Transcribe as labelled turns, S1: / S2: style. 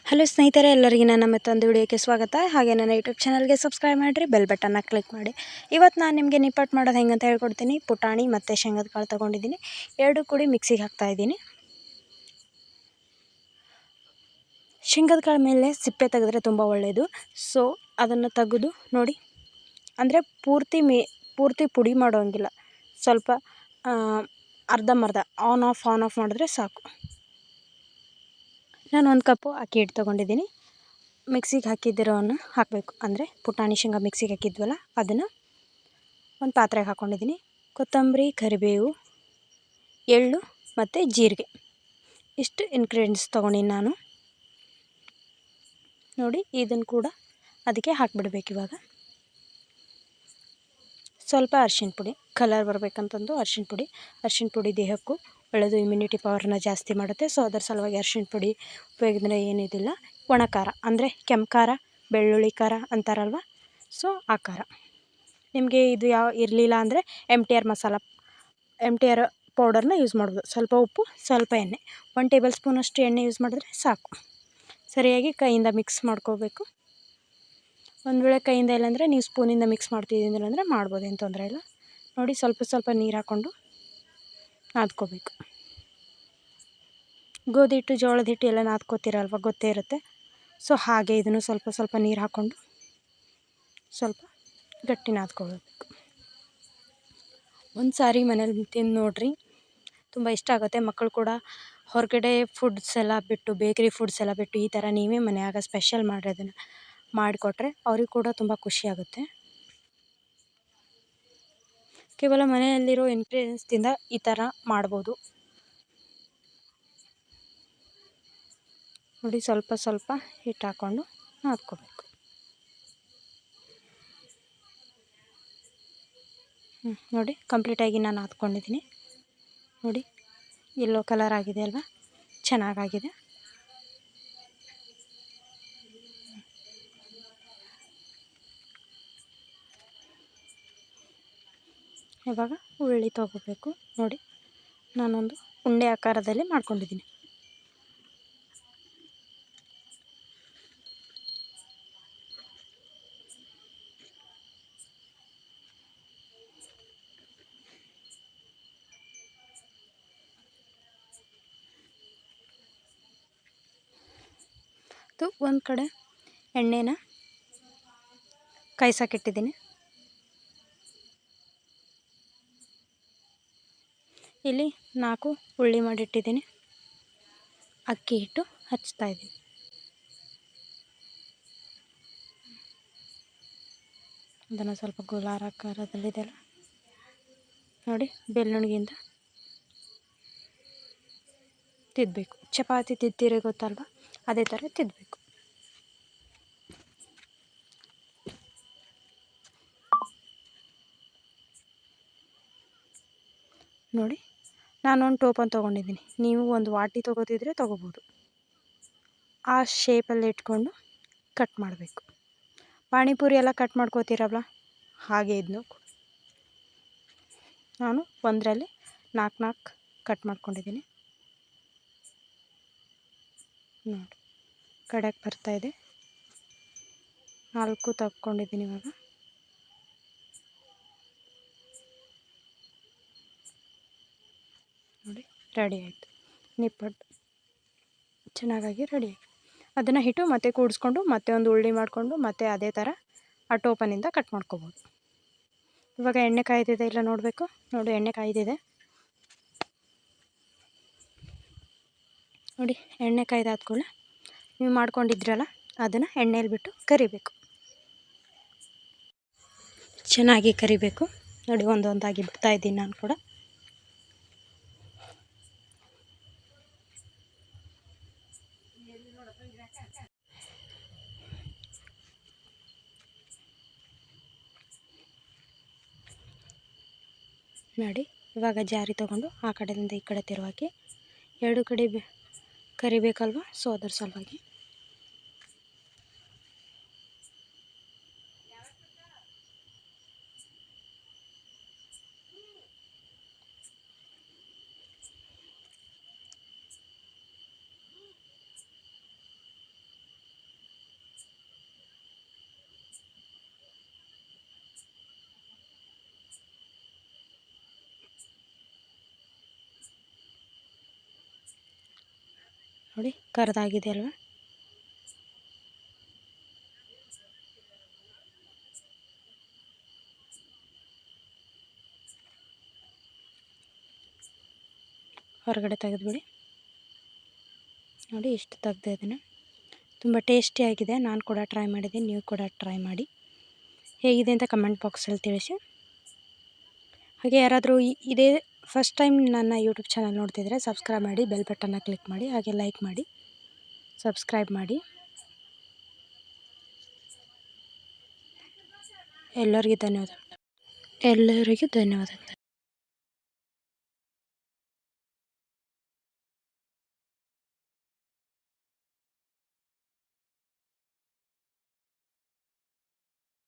S1: Hello ಸ್ನೇಹಿತರೆ, ಎಲ್ಲರಿಗೂ ನನ್ನ ಮತ್ತೊಂದು ವಿಡಿಯೋಕ್ಕೆ ಸ್ವಾಗತ. ಹಾಗೆ ನನ್ನ ಯೂಟ್ಯೂಬ್ ಚಾನಲ್ಗೆ ಸಬ್ಸ್ಕ್ರೈಬ್ ಮಾಡಿರಿ, ಬೆಲ್ ಬಟನ್ನ ಕ್ಲಿಕ್ ಮಾಡಿ. ಇವತ್ತು ನಾನು ನಿಮಗೆ ನಿಪ್ಪಟ್ಟು ಮಾಡೋದು ಹೆಂಗಂತ ಹೇಳ್ಕೊಡ್ತೀನಿ. ಪುಟಾಣಿ ಮತ್ತು ಶೇಂಗದ ಕಾಳು ತೊಗೊಂಡಿದ್ದೀನಿ, ಎರಡು ಕೂಡಿ ಮಿಕ್ಸಿಗೆ ಹಾಕ್ತಾಯಿದ್ದೀನಿ. ಶೇಂಗದ ಕಾಳು ಮೇಲೆ ಸಿಪ್ಪೆ ತೆಗೆದ್ರೆ ತುಂಬ ಒಳ್ಳೆಯದು. ಸೊ ಅದನ್ನು ತೆಗೆದು ನೋಡಿ, ಅಂದರೆ ಪೂರ್ತಿ ಪುಡಿ ಮಾಡೋಂಗಿಲ್ಲ, ಸ್ವಲ್ಪ ಅರ್ಧಂಬರ್ಧ ಆನ್ ಆಫ್ ಮಾಡಿದ್ರೆ ಸಾಕು. ನಾನು 1 ಕಪ್ಪು ಅಕ್ಕಿ ಹಿಟ್ಟು ತೊಗೊಂಡಿದ್ದೀನಿ. ಮಿಕ್ಸಿಗೆ ಹಾಕಿದ್ದಿರೋವನ್ನು ಹಾಕಬೇಕು, ಅಂದರೆ ಪುಟಾಣಿ ಶೇಂಗಾ ಮಿಕ್ಸಿಗೆ ಹಾಕಿದ್ವಲ್ಲ ಅದನ್ನು ಒಂದು ಪಾತ್ರೆಗೆ ಹಾಕ್ಕೊಂಡಿದ್ದೀನಿ. ಕೊತ್ತಂಬರಿ, ಕರಿಬೇವು, ಎಳ್ಳು ಮತ್ತು ಜೀರಿಗೆ, ಇಷ್ಟು ಇಂಗ್ರೀಡಿಯೆಂಟ್ಸ್ ತೊಗೊಂಡಿನಿ ನಾನು. ನೋಡಿ, ಇದನ್ನು ಕೂಡ ಅದಕ್ಕೆ ಹಾಕಿಬಿಡ್ಬೇಕು. ಇವಾಗ ಸ್ವಲ್ಪ ಅರಿಶಿಣ ಪುಡಿ, ಕಲರ್ ಬರಬೇಕಂತಂದು ಅರಿಶಿಣ ಪುಡಿ ದೇಹಕ್ಕೂ ಒಳ್ಳೆಯದು, ಇಮ್ಯುನಿಟಿ ಪವರ್ನ ಜಾಸ್ತಿ ಮಾಡುತ್ತೆ. ಸೊ ಅದರ ಸಲುವಾಗಿ ಅರಿಶಿಣ ಪುಡಿ ಉಪಯೋಗಿಸಿದ್ರೆ ಏನಿದಿಲ್ಲ. ಒಣ ಖಾರ ಅಂದರೆ ಕೆಂಪು ಖಾರ, ಬೆಳ್ಳುಳ್ಳಿ ಖಾರ ಅಂತಾರಲ್ವ, ಸೊ ಆ ಖಾರ. ನಿಮಗೆ ಇದು ಇರಲಿಲ್ಲ ಅಂದರೆ MTR ಪೌಡರ್ನ ಯೂಸ್ ಮಾಡ್ಬೋದು. ಸ್ವಲ್ಪ ಉಪ್ಪು, ಸ್ವಲ್ಪ ಎಣ್ಣೆ, 1 ಟೇಬಲ್ ಸ್ಪೂನಷ್ಟು ಎಣ್ಣೆ ಯೂಸ್ ಮಾಡಿದ್ರೆ ಸಾಕು. ಸರಿಯಾಗಿ ಕೈಯಿಂದ ಮಿಕ್ಸ್ ಮಾಡ್ಕೋಬೇಕು. ಒಂದು ವೇಳೆ ಕೈಯಿಂದ ಇಲ್ಲಾಂದರೆ ನೀವು ಸ್ಪೂನಿಂದ ಮಿಕ್ಸ್ ಮಾಡ್ತಿದ್ದೀರ ಅಂದರೆ ಮಾಡ್ಬೋದು, ಏನು ತೊಂದರೆ ಇಲ್ಲ. ನೋಡಿ, ಸ್ವಲ್ಪ ನೀರು ಹಾಕ್ಕೊಂಡು ನಾದ್ಕೋಬೇಕು. ಗೋಧಿ ಹಿಟ್ಟು, ಜೋಳದ ಹಿಟ್ಟು ಎಲ್ಲ ನಾದ್ಕೋತೀರಲ್ವ, ಗೊತ್ತೇ ಇರುತ್ತೆ. ಸೊ ಹಾಗೆ ಇದನ್ನು ಸ್ವಲ್ಪ ನೀರು ಹಾಕ್ಕೊಂಡು ಸ್ವಲ್ಪ ಗಟ್ಟಿ ನಾದ್ಕೋಬೇಕು. ಒಂದು ಸಾರಿ ಮನೇಲಿ ತಿಂದು ನೋಡಿರಿ, ತುಂಬ ಇಷ್ಟ ಆಗುತ್ತೆ. ಮಕ್ಕಳು ಕೂಡ ಹೊರಗಡೆ ಫುಡ್ಸ್ ಎಲ್ಲ ಬಿಟ್ಟು, ಬೇಕ್ರಿ ಫುಡ್ಸ್ ಎಲ್ಲ ಬಿಟ್ಟು ಈ ಥರ ನೀವೇ ಮನೆಯಾಗ ಸ್ಪೆಷಲ್ ಅದನ್ನು ಮಾಡಿಕೊಟ್ರೆ ಅವ್ರಿಗೆ ಕೂಡ ತುಂಬ ಖುಷಿಯಾಗುತ್ತೆ. ಕೇವಲ ಮನೆಯಲ್ಲಿರೋ ಇಂಗ್ರೀಡಿಯೆಂಟ್ಸ್ದಿಂದ ಈ ಥರ ಮಾಡ್ಬೋದು. ನೋಡಿ, ಸ್ವಲ್ಪ ಹಿಟ್ಟು ಹಾಕ್ಕೊಂಡು ನಾದ್ಕೋಬೇಕು. ನೋಡಿ, ಕಂಪ್ಲೀಟಾಗಿ ನಾನು ನಾದ್ಕೊಂಡಿದ್ದೀನಿ. ನೋಡಿ, ಯೆಲ್ಲೋ ಕಲರ್ ಆಗಿದೆ ಅಲ್ವಾ, ಚೆನ್ನಾಗಾಗಿದೆ. ಇವಾಗ ಉಳ್ಳಿ ತೊಗೋಬೇಕು. ನೋಡಿ, ನಾನೊಂದು ಉಂಡೆ ಆಕಾರದಲ್ಲಿ ಮಾಡ್ಕೊಂಡಿದ್ದೀನಿ. ಒಂದು ಕಡೆ ಎಣ್ಣೆನ ಕಾಯ್ಸಕ್ಕಿಟ್ಟಿದ್ದೀನಿ. ಇಲ್ಲಿ 4 ಉಳ್ಳಿ ಮಾಡಿಟ್ಟಿದ್ದೀನಿ. ಅಕ್ಕಿ ಹಿಟ್ಟು ಹಚ್ತಾಯಿದ್ದೀನಿ. ಅದನ್ನು ಸ್ವಲ್ಪ ಗೋಲಾಕಾರದಲ್ಲಿದೆಯಲ್ಲ, ನೋಡಿ, ಬೆಳ್ಳುಣಿಗಿಂದ ತಿದ್ದಬೇಕು. ಚಪಾತಿ ತಿದ್ದಿರೋ ಗೊತ್ತಲ್ವ, ಅದೇ ಥರ ತಿದ್ದಬೇಕು. ನೋಡಿ, ನಾನೊಂದು ಟೋಪನ್ ತೊಗೊಂಡಿದ್ದೀನಿ. ನೀವು ಒಂದು ವಾಟಿ ತೊಗೋತಿದ್ರೆ ತೊಗೋಬೋದು. ಆ ಶೇಪಲ್ಲಿ ಇಟ್ಕೊಂಡು ಕಟ್ ಮಾಡಬೇಕು. ಪಾನಿಪುರಿ ಎಲ್ಲ ಕಟ್ ಮಾಡ್ಕೋತೀರಲ್ಲ, ಹಾಗೆ ಇದನ್ನು ನಾನು ಒಂದರಲ್ಲಿ 4 ಕಟ್ ಮಾಡ್ಕೊಂಡಿದ್ದೀನಿ. ನೋಡಿ, ಕಡೆಗೆ ಬರ್ತಾಯಿದೆ. 4 ತಗೊಂಡಿದ್ದೀನಿ. ಇವಾಗ ನೋಡಿ, ರೆಡಿ ಆಯಿತು. ನಿಪ್ಪಟ್ಟು ಚೆನ್ನಾಗಾಗಿ ರೆಡಿ ಆಯಿತು. ಅದನ್ನು ಹಿಟ್ಟು ಮತ್ತೆ ಕೂಡಿಸ್ಕೊಂಡು ಮತ್ತೆ ಒಂದು ಉಳ್ಳಿ ಮಾಡಿಕೊಂಡು ಮತ್ತೆ ಅದೇ ಥರ ಆ ಟೋಪನಿಂದ ಕಟ್ ಮಾಡ್ಕೋಬೋದು. ಇವಾಗ ಎಣ್ಣೆ ಕಾಯ್ದಿದೆ ಇಲ್ಲ ನೋಡಬೇಕು. ನೋಡಿ, ಎಣ್ಣೆ ಕಾಯ್ದಿದೆ. ನೋಡಿ, ಎಣ್ಣೆ ಕಾಯ್ದಾದ್ಮೇಲೆ ನೀವು ಮಾಡ್ಕೊಂಡಿದ್ರಲ್ಲ ಅದನ್ನು ಎಣ್ಣೆಯಲ್ಲಿ ಬಿಟ್ಟು ಕರಿಬೇಕು. ಚೆನ್ನಾಗಿ ಕರಿಬೇಕು. ನೋಡಿ, ಒಂದೊಂದಾಗಿ ಬಿಡ್ತಾಯಿದ್ದೀನಿ ನಾನು ಕೂಡ. ನೋಡಿ, ಇವಾಗ ಜಾರಿ ತೊಗೊಂಡು ಆ ಕಡೆಯಿಂದ ಈ ಕಡೆ ತಿರುವಾಗಿ ಎರಡು ಕಡೆ ಕರಿಬೇಕಲ್ವ, ಸೊ ಅದರ ಸಲುವಾಗಿ ನೋಡಿ ಕರ್ದಾಗಿದೆ ಅಲ್ವಾ. ಹೊರಗಡೆ ತೆಗೆದುಬಿಡಿ. ನೋಡಿ ಇಷ್ಟು ತೆಗ್ದೆ ಇದನ್ನು. ತುಂಬ ಟೇಸ್ಟಿಯಾಗಿದೆ. ನಾನು ಕೂಡ ಟ್ರೈ ಮಾಡಿದ್ದೀನಿ, ನೀವು ಕೂಡ ಟ್ರೈ ಮಾಡಿ. ಹೇಗಿದೆ ಅಂತ ಕಮೆಂಟ್ ಬಾಕ್ಸಲ್ಲಿ ತಿಳಿಸಿ. ಹಾಗೆ ಯಾರಾದರೂ ಇದೇ ಫಸ್ಟ್ ಟೈಮ್ ನನ್ನ ಯೂಟ್ಯೂಬ್ ಚಾನಲ್ ನೋಡ್ತಿದ್ರೆ ಸಬ್ಸ್ಕ್ರೈಬ್ ಮಾಡಿ, ಬೆಲ್ ಬಟನ್ನ ಕ್ಲಿಕ್ ಮಾಡಿ, ಹಾಗೆ ಲೈಕ್ ಮಾಡಿ, ಸಬ್ಸ್ಕ್ರೈಬ್ ಮಾಡಿ. ಎಲ್ಲರಿಗೂ ಧನ್ಯವಾದಗಳು.